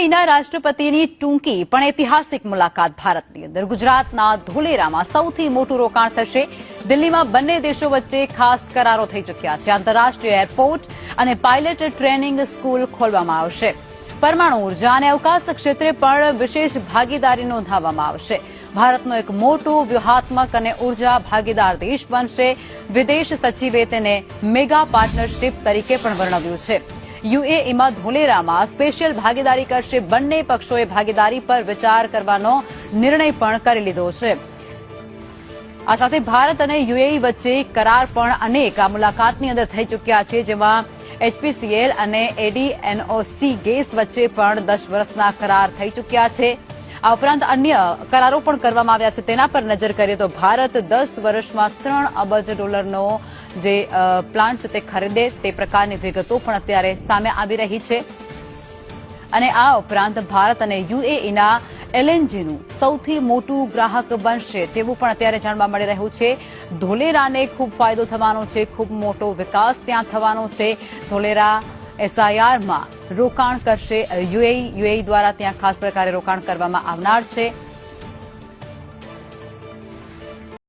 યુએઈના રાષ્ટ્રપતિની ટૂંકી પણ ઐતિહાસિક મુલાકાત ભારતની અંદર ગુજરાતના ધોલેરામાં સૌથી મોટું રોકાણ થશે. દિલ્હીમાં બંને દેશો વચ્ચે ખાસ કરારો થઈ ચૂક્યા છે. આંતરરાષ્ટ્રીય એરપોર્ટ અને પાયલટ ટ્રેનિંગ સ્કૂલ ખોલવામાં આવશે. પરમાણુ ઉર્જા અને અવકાશ ક્ષેત્રે પણ વિશેષ ભાગીદારી નોંધાવવામાં આવશે. ભારતનો એક મોટો વ્યૂહાત્મક અને ઉર્જા ભાગીદાર દેશ બનશે. વિદેશ સચિવે તેને મેગા પાર્ટનરશિપ તરીકે પણ વર્ણવ્યું છે. યુએઈમાં ધોલેરામાં સ્પેશિયલ ભાગીદારી કરશે. બંને પક્ષોએ ભાગીદારી પર વિચાર કરવાનો નિર્ણય પણ કરી લીધો છે. આ સાથે ભારત અને યુએઈ વચ્ચે કરાર પણ અનેક આ મુલાકાતની અંદર થઈ ચૂક્યા છે, જેમાં એચપીસીએલ અને એડીએનઓસી ગેસ વચ્ચે પણ 10 વર્ષના કરાર થઈ ચૂક્યા છે. આ ઉપરાંત અન્ય કરારો પણ કરવામાં આવ્યા છે. તેના પર નજર કરીએ તો ભારત 10 વર્ષમાં $3 અબજ જે પ્લાન્ટ છે તે ખરીદે તે પ્રકારની વિગતો પણ અત્યારે સામે આવી રહી છે. અને આ ઉપરાંત ભારત અને યુએઈના એલએનજીનું સૌથી મોટું ગ્રાહક બનશે તેવું પણ અત્યારે જાણવા મળી રહ્યું છે. ધોલેરાને ખૂબ ફાયદો થવાનો છે. ખૂબ મોટો વિકાસ ત્યાં થવાનો છે. ધોલેરા એસઆઈઆરમાં રોકાણ કરશે યુએઈ દ્વારા ત્યાં ખાસ પ્રકારે રોકાણ કરવામાં આવનાર છે.